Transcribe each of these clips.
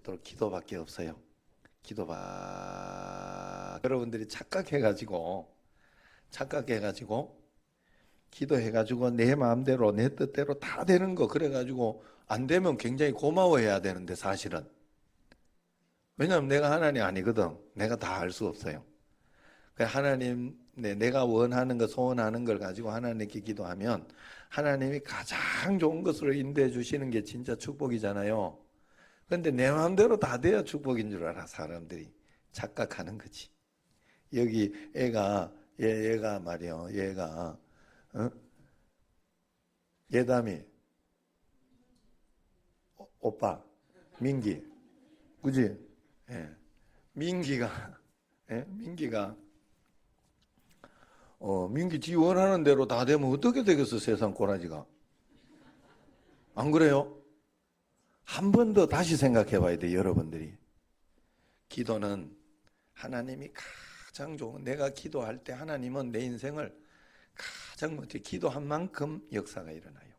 있도록 기도밖에 없어요. 여러분들이 착각해가지고 기도해가지고 내 마음대로 내 뜻대로 다 되는 거 그래가지고 안 되면 굉장히 고마워해야 되는데 사실은 왜냐하면 내가 하나님 아니거든. 내가 다 알 수 없어요. 하나님 내가 원하는 거 소원하는 걸 가지고 하나님께 기도하면 하나님이 가장 좋은 것으로 인도해 주시는 게 진짜 축복이잖아요. 그런데 내 마음대로 다 돼야 축복인 줄 알아. 사람들이 착각하는 거지. 여기 얘가 말이요. 얘가 예담이 오빠 민기 그지? 예. 민기가 민기 지 원하는 대로 다 되면 어떻게 되겠어 세상 꼬라지가. 안 그래요? 한 번 더 다시 생각해 봐야 돼 여러분들이. 기도는 하나님이 가장 좋은, 내가 기도할 때 하나님은 내 인생을 가장 먼저 기도한 만큼 역사가 일어나요.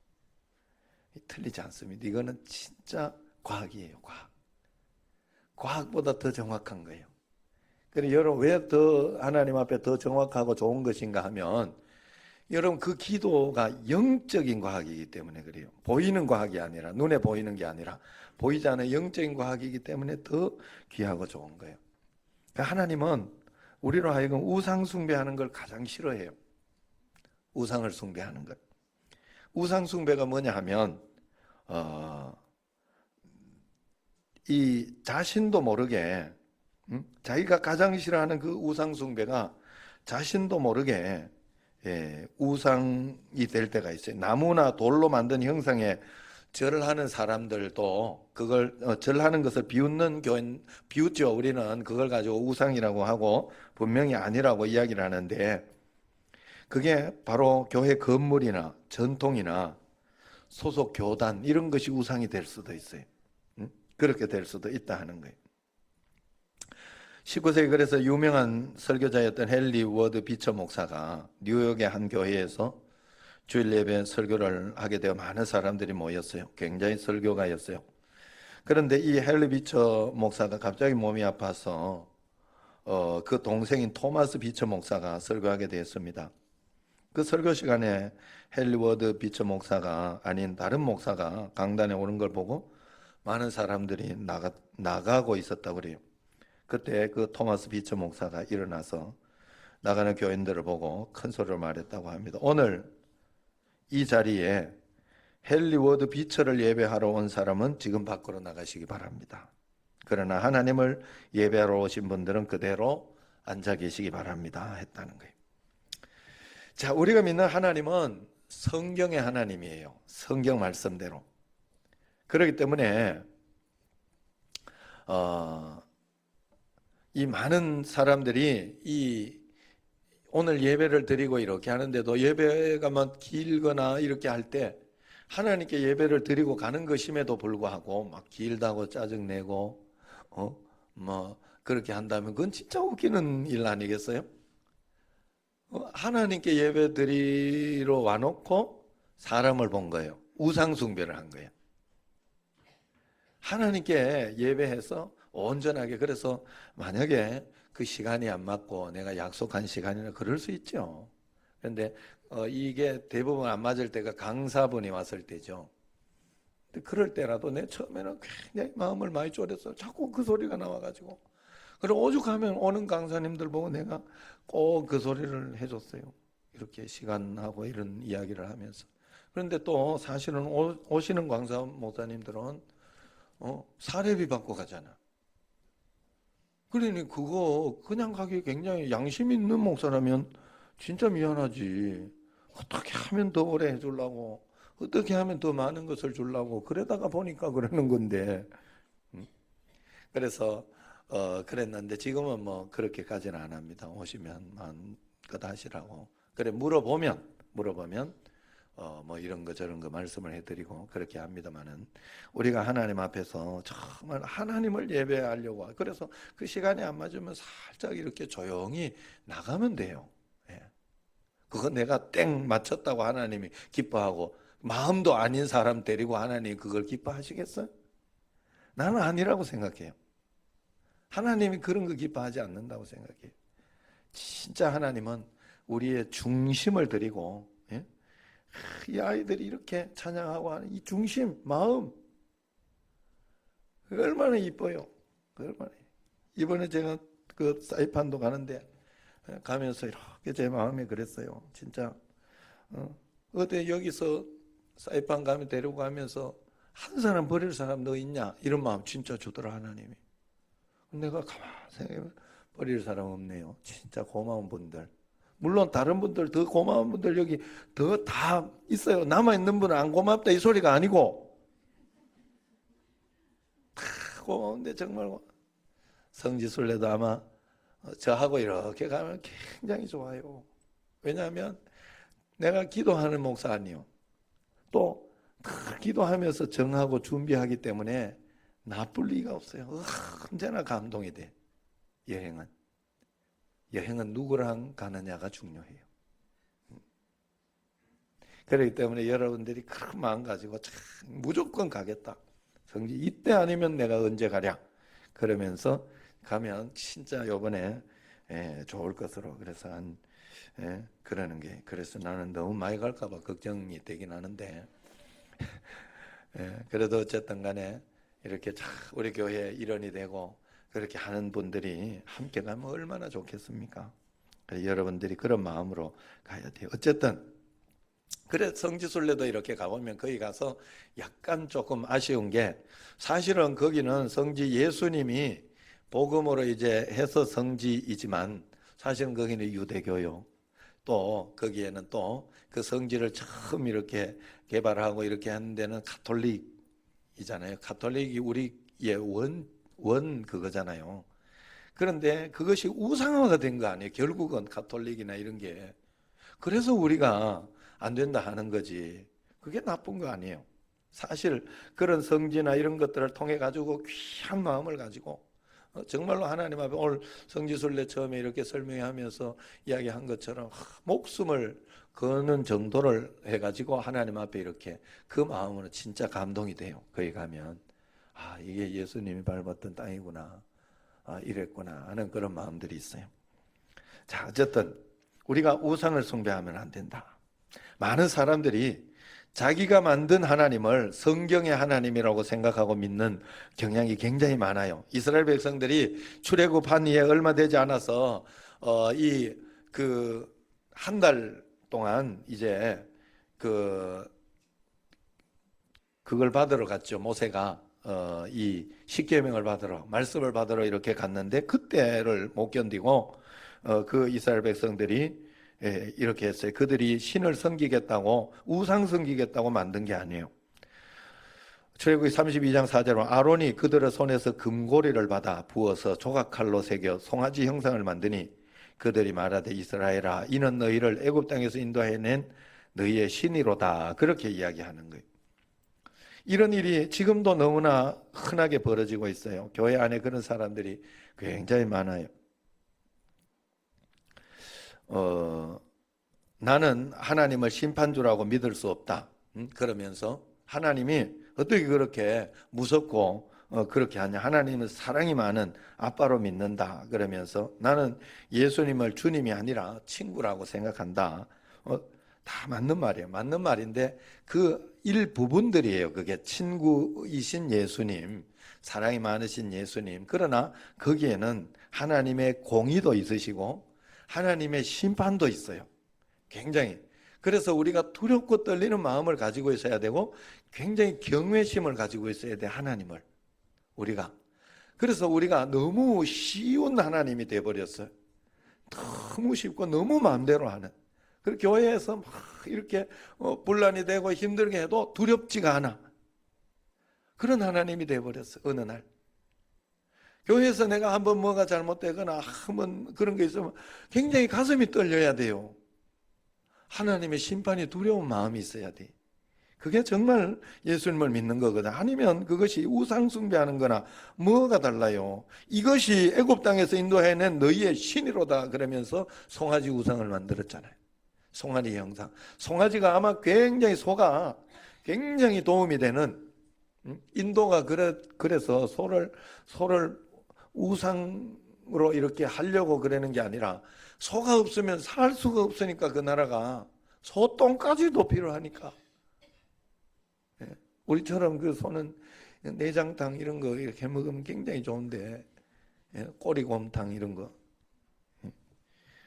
틀리지 않습니다. 이거는 진짜 과학이에요. 과학보다 더 정확한 거예요. 그래서 여러분 왜 더 하나님 앞에 더 정확하고 좋은 것인가 하면 여러분 그 기도가 영적인 과학이기 때문에 그래요. 보이는 과학이 아니라, 눈에 보이는 게 아니라 보이지 않는 영적인 과학이기 때문에 더 귀하고 좋은 거예요. 하나님은 우리로 하여금 우상 숭배하는 걸 가장 싫어해요. 우상을 숭배하는 것. 우상 숭배가 뭐냐 하면 이 자신도 모르게 자기가 가장 싫어하는 그 우상 숭배가 자신도 모르게 우상이 될 때가 있어요. 나무나 돌로 만든 형상에 절을 하는 사람들도 그걸 절하는 것을 비웃죠. 우리는 그걸 가지고 우상이라고 하고 분명히 아니라고 이야기를 하는데 그게 바로 교회 건물이나 전통이나 소속 교단 이런 것이 우상이 될 수도 있어요. 그렇게 될 수도 있다 하는 거예요. 19세기 그래서 유명한 설교자였던 헨리 워드 비처 목사가 뉴욕의 한 교회에서 주일 예배 설교를 하게 되어 많은 사람들이 모였어요. 굉장히 설교가였어요. 그런데 이 헨리 비처 목사가 갑자기 몸이 아파서 그 동생인 토마스 비처 목사가 설교하게 되었습니다. 그 설교 시간에 헨리 워드 비처 목사가 아닌 다른 목사가 강단에 오른 걸 보고 많은 사람들이 나가고 있었다고 그래요. 그때 그 토마스 비처 목사가 일어나서 나가는 교인들을 보고 큰 소리로 말했다고 합니다. 오늘 이 자리에 헨리 워드 비처를 예배하러 온 사람은 지금 밖으로 나가시기 바랍니다. 그러나 하나님을 예배하러 오신 분들은 그대로 앉아 계시기 바랍니다 했다는 거예요. 자, 우리가 믿는 하나님은 성경의 하나님이에요. 성경 말씀대로. 그렇기 때문에 이 많은 사람들이 오늘 예배를 드리고 이렇게 하는데도 예배가 막 길거나 이렇게 할 때 하나님께 예배를 드리고 가는 것임에도 불구하고 막 길다고 짜증내고 뭐 그렇게 한다면 그건 진짜 웃기는 일 아니겠어요? 하나님께 예배 드리러 와놓고 사람을 본 거예요. 우상 숭배를 한 거예요. 하나님께 예배해서 온전하게, 그래서 만약에 그 시간이 안 맞고 내가 약속한 시간이나 그럴 수 있죠. 그런데 이게 대부분 안 맞을 때가 강사분이 왔을 때죠. 근데 그럴 때라도 내 처음에는 굉장히 마음을 많이 졸였어. 자꾸 그 소리가 나와가지고. 그리고 오죽하면 오는 강사님들 보고 내가 꼭 그 소리를 해줬어요. 이렇게 시간하고 이런 이야기를 하면서. 그런데 또 사실은 오시는 강사 목사님들은 사례비 받고 가잖아. 그러니 그거 그냥 가기 굉장히 양심 있는 목사라면 진짜 미안하지. 어떻게 하면 더 오래 해주려고, 어떻게 하면 더 많은 것을 주려고 그러다가 보니까 그러는 건데. 그래서 그랬는데 지금은 뭐 그렇게까지는 안 합니다. 오시면 마음껏 하시라고. 그래 물어보면 뭐 이런 거 저런 거 말씀을 해드리고 그렇게 합니다만은 우리가 하나님 앞에서 정말 하나님을 예배하려고, 그래서 그 시간이 안 맞으면 살짝 이렇게 조용히 나가면 돼요. 예. 그거 내가 땡 맞췄다고 하나님이 기뻐하고 마음도 아닌 사람 데리고 하나님이 그걸 기뻐하시겠어요? 나는 아니라고 생각해요. 하나님이 그런 거 기뻐하지 않는다고 생각해요. 진짜 하나님은 우리의 중심을 드리고, 예? 이 아이들이 이렇게 찬양하고 하는 이 중심, 마음, 얼마나 이뻐요. 얼마나. 이번에 제가 그 사이판도 가는데 가면서 이렇게 제 마음이 그랬어요. 진짜 어때 여기서 사이판 가면 데리고 가면서 한 사람 버릴 사람 너 있냐? 이런 마음 진짜 주더라 하나님이. 내가 가만히 생각해보면 버릴 사람 없네요. 진짜 고마운 분들. 물론 다른 분들 더 고마운 분들 여기 더 다 있어요. 남아있는 분은 안 고맙다 이 소리가 아니고 다 고마운데 정말 성지순례도 아마 저하고 이렇게 가면 굉장히 좋아요. 왜냐하면 내가 기도하는 목사 아니요. 또 기도하면서 정하고 준비하기 때문에 나쁠 리가 없어요. 언제나 감동이 돼. 여행은 누구랑 가느냐가 중요해요. 그렇기 때문에 여러분들이 그런 마음 가지고 무조건 가겠다. 성지 이때 아니면 내가 언제 가랴. 그러면서 가면 진짜 요번에 좋을 것으로. 그래서 그러는 게, 그래서 나는 너무 많이 갈까 봐 걱정이 되긴 하는데 그래도 어쨌든 간에 이렇게 우리 교회 일원이 되고 그렇게 하는 분들이 함께 가면 얼마나 좋겠습니까? 여러분들이 그런 마음으로 가야 돼요. 어쨌든 그래 성지순례도 이렇게 가보면 거기 가서 약간 조금 아쉬운 게, 사실은 거기는 성지 예수님이 복음으로 이제 해서 성지이지만 사실은 거기는 유대교요. 또 거기에는 또 그 성지를 처음 이렇게 개발하고 이렇게 하는 데는 가톨릭이잖아요. 가톨릭이 우리의 원 그거잖아요. 그런데 그것이 우상화가 된 거 아니에요. 결국은 가톨릭이나 이런 게. 그래서 우리가 안 된다 하는 거지. 그게 나쁜 거 아니에요. 사실 그런 성지나 이런 것들을 통해 가지고 귀한 마음을 가지고 정말로 하나님 앞에 오늘 성지순례 처음에 이렇게 설명하면서 이야기한 것처럼 목숨을 거는 정도를 해가지고 하나님 앞에 이렇게 그 마음으로 진짜 감동이 돼요. 거기 가면 이게 예수님이 밟았던 땅이구나, 이랬구나 하는 그런 마음들이 있어요. 자, 어쨌든 우리가 우상을 숭배하면 안 된다. 많은 사람들이 자기가 만든 하나님을 성경의 하나님이라고 생각하고 믿는 경향이 굉장히 많아요. 이스라엘 백성들이 출애굽한 이에 얼마 되지 않아서 한 달 동안 이제 그걸 받으러 갔죠. 모세가 이 십계명을 받으러, 말씀을 받으러 이렇게 갔는데 그때를 못 견디고 그 이스라엘 백성들이 이렇게 했어요. 그들이 신을 섬기겠다고, 우상 섬기겠다고 만든 게 아니에요. 출애굽기 32장 4절로 아론이 그들의 손에서 금고리를 받아 부어서 조각칼로 새겨 송아지 형상을 만드니 그들이 말하되 이스라엘아 이는 너희를 애굽 땅에서 인도해낸 너희의 신이로다. 그렇게 이야기하는 거예요. 이런 일이 지금도 너무나 흔하게 벌어지고 있어요. 교회 안에 그런 사람들이 굉장히 많아요. 나는 하나님을 심판주라고 믿을 수 없다. 그러면서 하나님이 어떻게 그렇게 무섭고 그렇게 하냐. 하나님은 사랑이 많은 아빠로 믿는다. 그러면서 나는 예수님을 주님이 아니라 친구라고 생각한다. 다 맞는 말이에요. 맞는 말인데 그 일부분들이에요. 그게 친구이신 예수님, 사랑이 많으신 예수님. 그러나 거기에는 하나님의 공의도 있으시고 하나님의 심판도 있어요. 굉장히. 그래서 우리가 두렵고 떨리는 마음을 가지고 있어야 되고 굉장히 경외심을 가지고 있어야 돼. 하나님을 우리가. 그래서 우리가 너무 쉬운 하나님이 돼버렸어요. 너무 쉽고 너무 마음대로 하는. 그 교회에서 막 이렇게 분란이 되고 힘들게 해도 두렵지가 않아. 그런 하나님이 돼버렸어. 어느 날 교회에서 내가 한번 뭐가 잘못되거나 한번 그런 게 있으면 굉장히 가슴이 떨려야 돼요. 하나님의 심판이 두려운 마음이 있어야 돼. 그게 정말 예수님을 믿는 거거든. 아니면 그것이 우상 숭배하는 거나 뭐가 달라요. 이것이 애굽 땅에서 인도해낸 너희의 신이로다 그러면서 송아지 우상을 만들었잖아요. 송아지 형상. 송아지가 아마 굉장히 소가 굉장히 도움이 되는 인도가 그래서 소를 우상으로 이렇게 하려고 그러는 게 아니라 소가 없으면 살 수가 없으니까 그 나라가 소똥까지도 필요하니까. 예. 우리처럼 그 소는 내장탕 이런 거 이렇게 먹으면 굉장히 좋은데, 예, 꼬리곰탕 이런 거.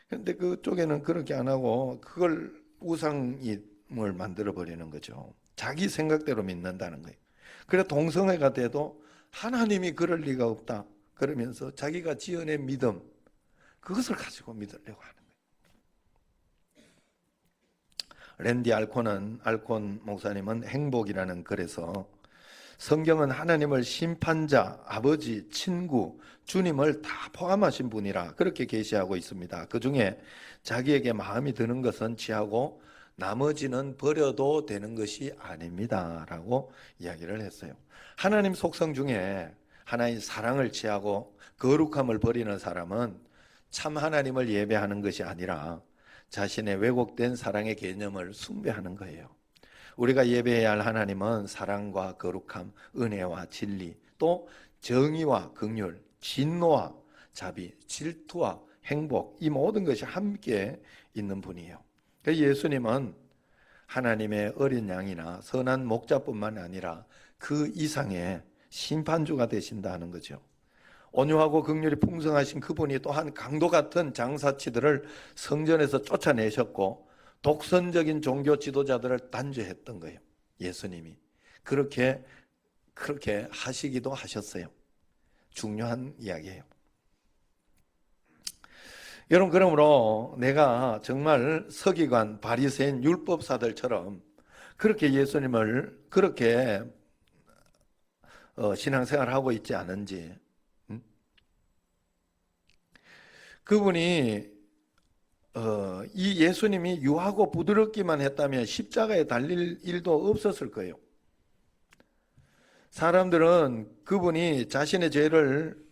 근데 그쪽에는 그렇게 안 하고 그걸 우상임을 만들어 버리는 거죠. 자기 생각대로 믿는다는 거예요. 그래 동성애가 돼도 하나님이 그럴 리가 없다 그러면서 자기가 지어낸 믿음, 그것을 가지고 믿으려고 하는 거예요. 랜디 알콘 목사님은 행복이라는 글에서 성경은 하나님을 심판자, 아버지, 친구, 주님을 다 포함하신 분이라 그렇게 계시하고 있습니다. 그 중에 자기에게 마음이 드는 것은 취하고 나머지는 버려도 되는 것이 아닙니다 라고 이야기를 했어요. 하나님 속성 중에 하나의 사랑을 취하고 거룩함을 버리는 사람은 참 하나님을 예배하는 것이 아니라 자신의 왜곡된 사랑의 개념을 숭배하는 거예요. 우리가 예배해야 할 하나님은 사랑과 거룩함, 은혜와 진리, 또 정의와 긍휼, 진노와 자비, 질투와 행복, 이 모든 것이 함께 있는 분이에요. 예수님은 하나님의 어린 양이나 선한 목자뿐만 아니라 그 이상의 심판주가 되신다는 거죠. 온유하고 긍휼이 풍성하신 그분이 또한 강도 같은 장사치들을 성전에서 쫓아내셨고 독선적인 종교 지도자들을 단죄했던 거예요. 예수님이 그렇게 하시기도 하셨어요. 중요한 이야기예요. 여러분, 그러므로 내가 정말 서기관, 바리새인, 율법사들처럼 그렇게 예수님을 그렇게 신앙생활을 하고 있지 않은지, 그분이 이 예수님이 유하고 부드럽기만 했다면 십자가에 달릴 일도 없었을 거예요. 사람들은 그분이 자신의 죄를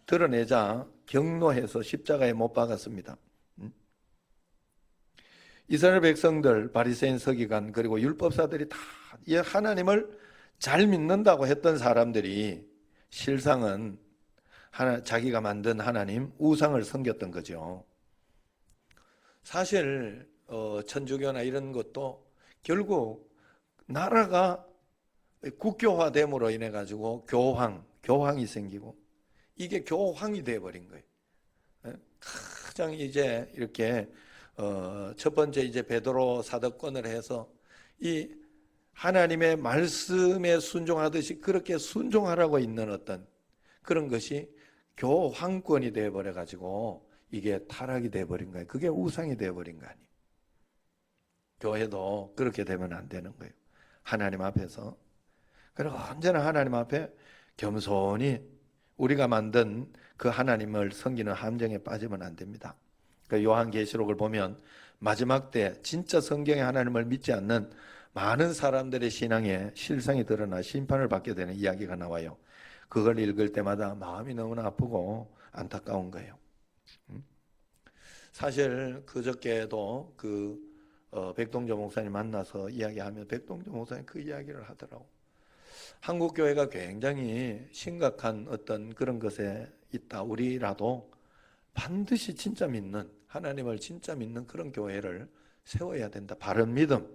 드러내자 경노해서 십자가에 못 박았습니다. 이스라엘 백성들, 바리새인, 서기관, 그리고 율법사들이 다 하나님을 잘 믿는다고 했던 사람들이 실상은 자기가 만든 하나님 우상을 섬겼던 거죠. 사실 천주교나 이런 것도 결국 나라가 국교화됨으로 인해 가지고 교황이 생기고 이게 교황이 돼버린 거예요. 가장 이제 이렇게 첫 번째 이제 베드로 사도권을 해서 이 하나님의 말씀에 순종하듯이 그렇게 순종하라고 있는 어떤 그런 것이 교황권이 되어버려 가지고 이게 타락이 되어버린 거예요. 그게 우상이 되어버린 거 아니에요. 교회도 그렇게 되면 안 되는 거예요. 하나님 앞에서. 그리고 언제나 하나님 앞에 겸손히 우리가 만든 그 하나님을 섬기는 함정에 빠지면 안 됩니다. 그 요한계시록을 보면 마지막 때 진짜 성경의 하나님을 믿지 않는 많은 사람들의 신앙에 실상이 드러나 심판을 받게 되는 이야기가 나와요. 그걸 읽을 때마다 마음이 너무나 아프고 안타까운 거예요. 사실 그저께도 백동조 목사님 만나서 이야기하면 백동조 목사님 그 이야기를 하더라고. 한국 교회가 굉장히 심각한 어떤 그런 것에 있다. 우리라도 반드시 진짜 믿는, 하나님을 진짜 믿는 그런 교회를 세워야 된다. 바른 믿음,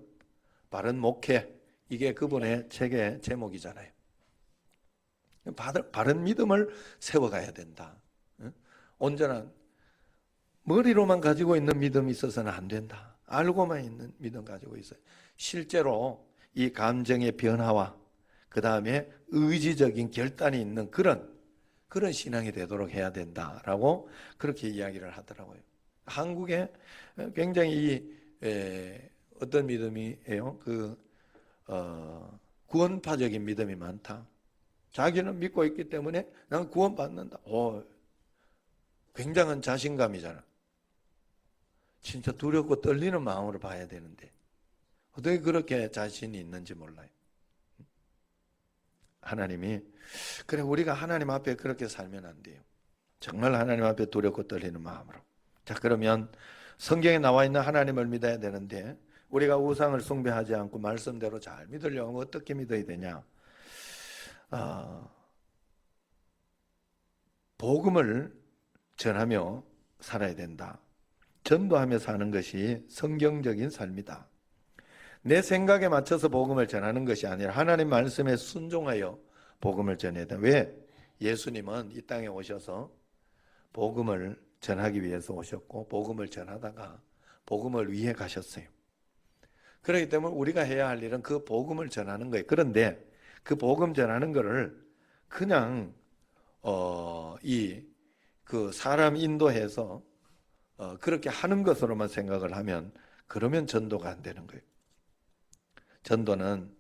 바른 목회, 이게 그분의 책의 제목이잖아요. 바른 믿음을 세워가야 된다. 온전한 머리로만 가지고 있는 믿음이 있어서는 안 된다. 알고만 있는 믿음 가지고 있어요. 실제로 이 감정의 변화와 그 다음에 의지적인 결단이 있는 그런 신앙이 되도록 해야 된다라고 그렇게 이야기를 하더라고요. 한국에 굉장히 어떤 믿음이에요? 구원파적인 믿음이 많다. 자기는 믿고 있기 때문에 난 구원받는다. 굉장한 자신감이잖아. 진짜 두렵고 떨리는 마음으로 봐야 되는데 어떻게 그렇게 자신이 있는지 몰라요. 하나님이 그래 우리가 하나님 앞에 그렇게 살면 안 돼요. 정말 하나님 앞에 두렵고 떨리는 마음으로. 자, 그러면 성경에 나와 있는 하나님을 믿어야 되는데 우리가 우상을 숭배하지 않고 말씀대로 잘 믿으려면 어떻게 믿어야 되냐? 복음을 전하며 살아야 된다. 전도하며 사는 것이 성경적인 삶이다. 내 생각에 맞춰서 복음을 전하는 것이 아니라 하나님 말씀에 순종하여 복음을 전해야 된다. 왜? 예수님은 이 땅에 오셔서 복음을 전하기 위해서 오셨고 복음을 전하다가 복음을 위해 가셨어요. 그렇기 때문에 우리가 해야 할 일은 그 복음을 전하는 거예요. 그런데 그 복음 전하는 거를 그냥 그 사람 인도해서 그렇게 하는 것으로만 생각을 하면 그러면 전도가 안 되는 거예요. 전도는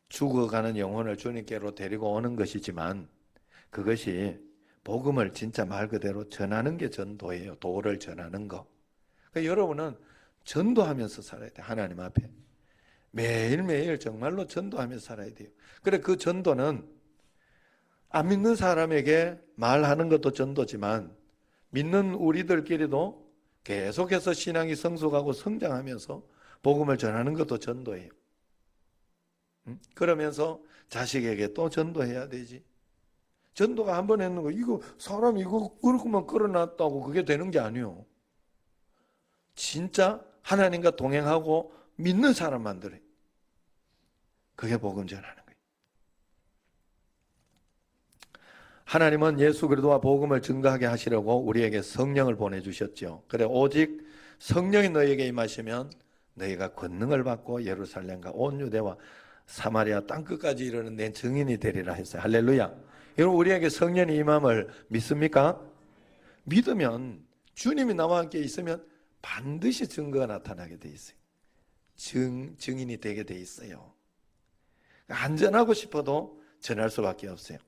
죽어가는 영혼을 주님께로 데리고 오는 것이지만 그것이 복음을 진짜 말 그대로 전하는 게 전도예요. 도를 전하는 거. 그러니까 여러분은 전도하면서 살아야 돼요. 하나님 앞에. 매일매일 정말로 전도하면서 살아야 돼요. 그래 그 전도는 안 믿는 사람에게 말하는 것도 전도지만 믿는 우리들끼리도 계속해서 신앙이 성숙하고 성장하면서 복음을 전하는 것도 전도예요. 그러면서 자식에게 또 전도해야 되지. 전도가 한 번 했는 거 이거 사람 이거 그렇게만 끌어놨다고 그게 되는 게 아니에요. 진짜 하나님과 동행하고 믿는 사람 만들어요. 그게 복음 전하는 거예요. 하나님은 예수 그리스도와 복음을 증거하게 하시려고 우리에게 성령을 보내주셨죠. 그래 오직 성령이 너희에게 임하시면 너희가 권능을 받고 예루살렘과 온 유대와 사마리아 땅끝까지 이르는 내 증인이 되리라 했어요. 할렐루야. 여러분 우리에게 성령이 임함을 믿습니까? 믿으면 주님이 나와 함께 있으면 반드시 증거가 나타나게 돼 있어요. 증인이 되게 돼 있어요. 안전하고 싶어도 전할 수밖에 없어요.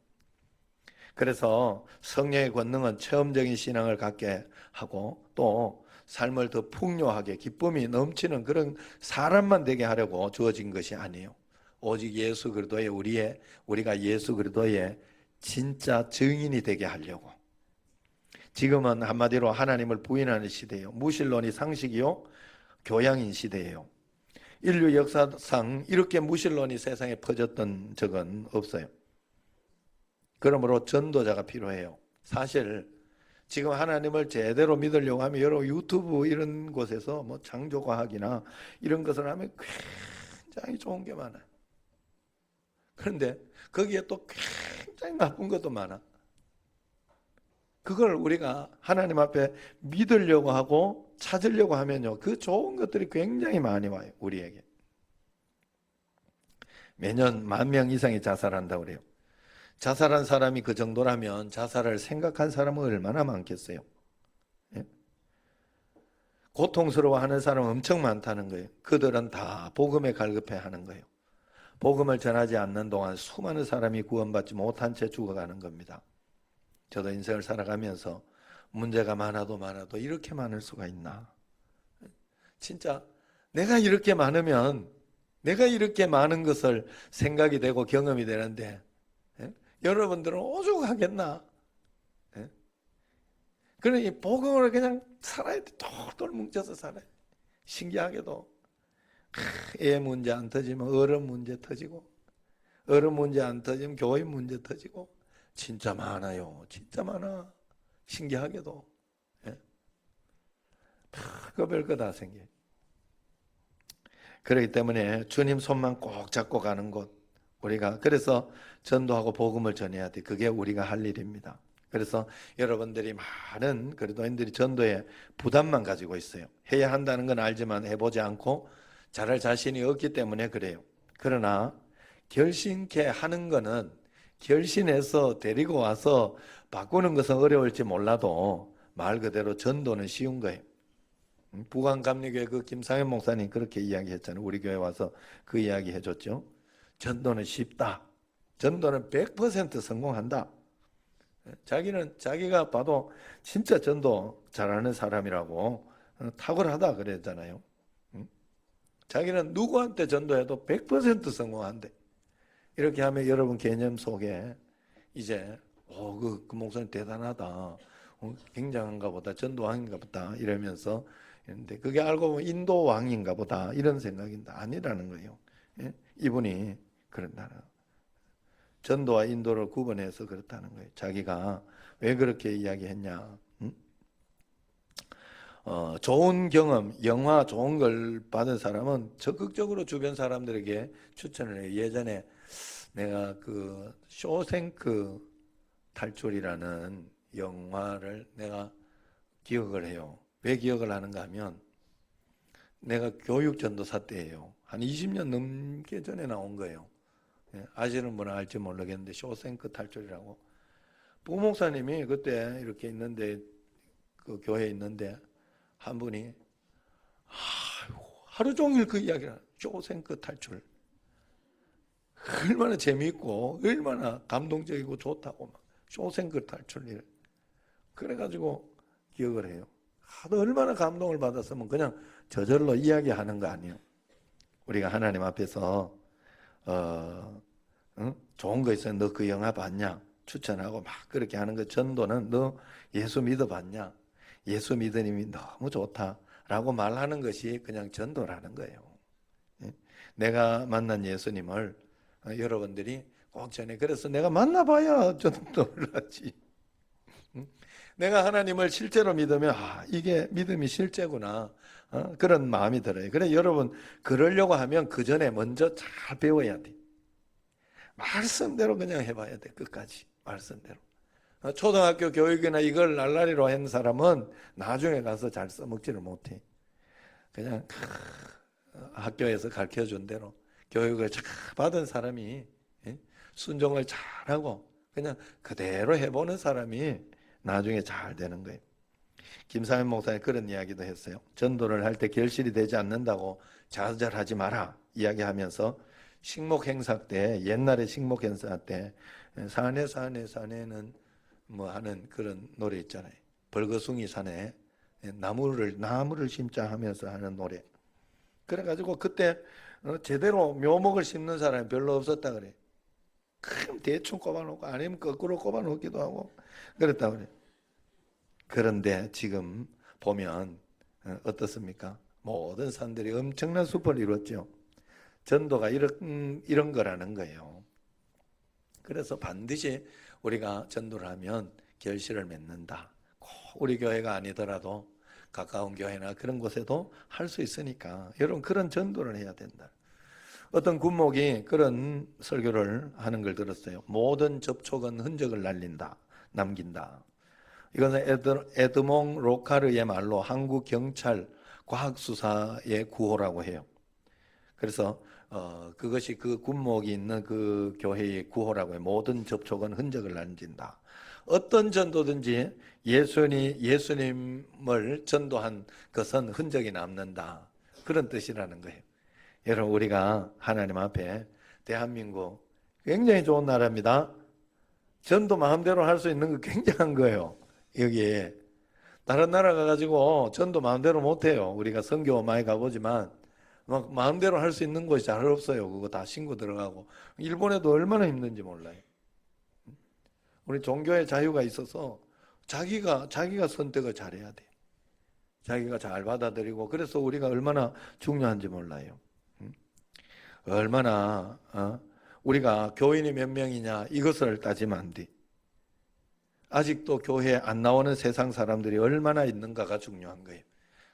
그래서 성령의 권능은 체험적인 신앙을 갖게 하고 또 삶을 더 풍요하게 기쁨이 넘치는 그런 사람만 되게 하려고 주어진 것이 아니에요. 오직 예수 그리스도의 우리가 예수 그리스도의 진짜 증인이 되게 하려고. 지금은 한마디로 하나님을 부인하는 시대예요. 무신론이 상식이요 교양인 시대예요. 인류 역사상 이렇게 무신론이 세상에 퍼졌던 적은 없어요. 그러므로 전도자가 필요해요. 사실 지금 하나님을 제대로 믿으려고 하면 여러 유튜브 이런 곳에서 뭐 창조과학이나 이런 것을 하면 굉장히 좋은 게 많아요. 그런데 거기에 또 굉장히 나쁜 것도 많아. 그걸 우리가 하나님 앞에 믿으려고 하고 찾으려고 하면요, 그 좋은 것들이 굉장히 많이 와요. 우리에게. 매년 10,000명 이상이 자살한다고 그래요. 자살한 사람이 그 정도라면 자살을 생각한 사람은 얼마나 많겠어요. 예? 고통스러워하는 사람은 엄청 많다는 거예요. 그들은 다 복음에 갈급해하는 거예요. 복음을 전하지 않는 동안 수많은 사람이 구원받지 못한 채 죽어가는 겁니다. 저도 인생을 살아가면서 문제가 많아도 이렇게 많을 수가 있나. 진짜 내가 이렇게 많으면 내가 이렇게 많은 것을 생각이 되고 경험이 되는데 여러분들은 오죽하겠나. 그러니 복음을 그냥 살아야 돼. 똘똘 뭉쳐서 살아야 돼. 신기하게도 애 문제 안 터지면 어른 문제 터지고 어른 문제 안 터지면 교회 문제 터지고 진짜 많아요. 진짜 많아. 신기하게도. 별거 별 다 생겨요. 그렇기 때문에 주님 손만 꼭 잡고 가는 곳 우리가 그래서 전도하고 복음을 전해야 돼. 그게 우리가 할 일입니다. 그래서 여러분들이 많은 그리스도인들이 전도에 부담만 가지고 있어요. 해야 한다는 건 알지만 해보지 않고 잘할 자신이 없기 때문에 그래요. 그러나 결심케 하는 거는 결심해서 데리고 와서 바꾸는 것은 어려울지 몰라도 말 그대로 전도는 쉬운 거예요. 부광감리교회 그 김상현 목사님 그렇게 이야기했잖아요. 우리 교회 와서 그 이야기 해줬죠. 전도는 쉽다. 전도는 100% 성공한다. 자기가 봐도 진짜 전도 잘하는 사람이라고 탁월하다 그랬잖아요. 자기는 누구한테 전도해도 100% 성공한대. 이렇게 하면 여러분 개념 속에 이제 그 목사님 대단하다. 굉장한가 보다. 전도왕인가 보다. 이러면서 그런데 그게 알고 보면 인도 왕인가 보다 이런 생각인데 아니라는 거예요. 예? 이분이 그런다는 전도와 인도를 구분해서 그렇다는 거예요. 자기가 왜 그렇게 이야기했냐? 좋은 경험, 영화 좋은 걸 받은 사람은 적극적으로 주변 사람들에게 추천을 해요. 예전에 내가 그 쇼생크 탈출이라는 영화를 내가 기억을 해요. 왜 기억을 하는가 하면 내가 교육 전도사 때예요. 한 20년 넘게 전에 나온 거예요. 예, 아시는 분은 알지 모르겠는데 쇼생크 탈출이라고 부목사님이 그때 이렇게 있는데 그 교회에 있는데 한 분이 하루 종일 그 이야기를 쇼생크 탈출 얼마나 재미있고 얼마나 감동적이고 좋다고 막 쇼생크 탈출 그래가지고 기억을 해요. 하도 얼마나 감동을 받았으면 그냥 저절로 이야기하는 거 아니에요. 우리가 하나님 앞에서 응? 좋은 거 있어요. 너 그 영화 봤냐? 추천하고 막 그렇게 하는 거. 전도는 너 예수 믿어봤냐? 예수 믿으님이 너무 좋다라고 말하는 것이 그냥 전도라는 거예요. 예? 내가 만난 예수님을 여러분들이 꼭 전에 그래서 내가 만나봐야 전도를 하지. 응? 내가 하나님을 실제로 믿으면 이게 믿음이 실제구나. 그런 마음이 들어요. 그래 여러분 그러려고 하면 그 전에 먼저 잘 배워야 돼. 말씀대로 그냥 해봐야 돼. 끝까지 말씀대로. 초등학교 교육이나 이걸 날라리로 한 사람은 나중에 가서 잘 써먹지를 못해. 그냥 학교에서 가르쳐준 대로 교육을 잘 받은 사람이 순종을 잘하고 그냥 그대로 해보는 사람이 나중에 잘 되는 거예요. 김상현 목사님 그런 이야기도 했어요. 전도를 할 때 결실이 되지 않는다고 좌절하지 마라 이야기하면서 식목 행사 때 옛날에 식목 행사 때 산에 산에는 뭐 하는 그런 노래 있잖아요. 벌거숭이 산에 나무를 심자 하면서 하는 노래. 그래가지고 그때 제대로 묘목을 심는 사람이 별로 없었다 그래. 그럼 대충 꼽아놓고 아니면 거꾸로 꼽아놓기도 하고 그랬다 그래. 그런데 지금 보면 어떻습니까? 모든 산들이 엄청난 숲을 이뤘죠. 전도가 이런 거라는 거예요. 그래서 반드시 우리가 전도를 하면 결실을 맺는다. 꼭 우리 교회가 아니더라도 가까운 교회나 그런 곳에도 할 수 있으니까 여러분 그런 전도를 해야 된다. 어떤 군목이 그런 설교를 하는 걸 들었어요. 모든 접촉은 흔적을 남긴다. 이것은 에드몽 로카르의 말로 한국 경찰 과학수사의 구호라고 해요. 그래서 그것이 그 군목이 있는 그 교회의 구호라고 해요. 모든 접촉은 흔적을 남긴다. 어떤 전도든지 예수님을 전도한 것은 흔적이 남는다. 그런 뜻이라는 거예요. 여러분 우리가 하나님 앞에 대한민국 굉장히 좋은 나라입니다. 전도 마음대로 할 수 있는 거 굉장한 거예요. 여기에 다른 나라 가가지고 전도 마음대로 못해요. 우리가 선교 많이 가보지만 막 마음대로 할 수 있는 곳이 잘 없어요. 그거 다 신고 들어가고 일본에도 얼마나 힘든지 몰라요. 우리 종교의 자유가 있어서 자기가 선택을 잘해야 돼. 자기가 잘 받아들이고 그래서 우리가 얼마나 중요한지 몰라요. 얼마나 우리가 교인이 몇 명이냐 이것을 따지면 안 돼. 아직도 교회에 안 나오는 세상 사람들이 얼마나 있는가가 중요한 거예요.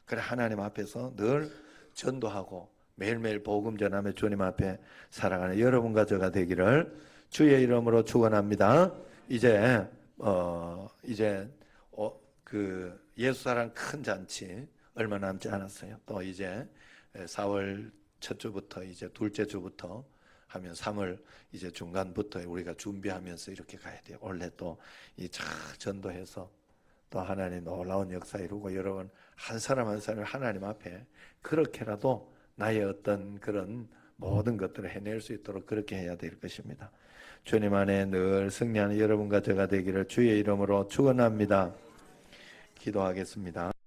그래 하나님 앞에서 늘 전도하고 매일매일 복음 전하며 주님 앞에 살아가는 여러분과 저가 되기를 주의 이름으로 축원합니다. 이제 그 예수사랑 큰 잔치 얼마 남지 않았어요. 또 이제 4월 첫 주부터 이제 둘째 주부터 하면 3월 이제 중간부터 우리가 준비하면서 이렇게 가야 돼요. 원래 또 이 전도해서 또 하나님 놀라운 역사 이루고 여러분 한 사람 한 사람 하나님 앞에 그렇게라도 나의 어떤 그런 모든 것들을 해낼 수 있도록 그렇게 해야 될 것입니다. 주님 안에 늘 승리하는 여러분과 제가 되기를 주의 이름으로 축원합니다. 기도하겠습니다.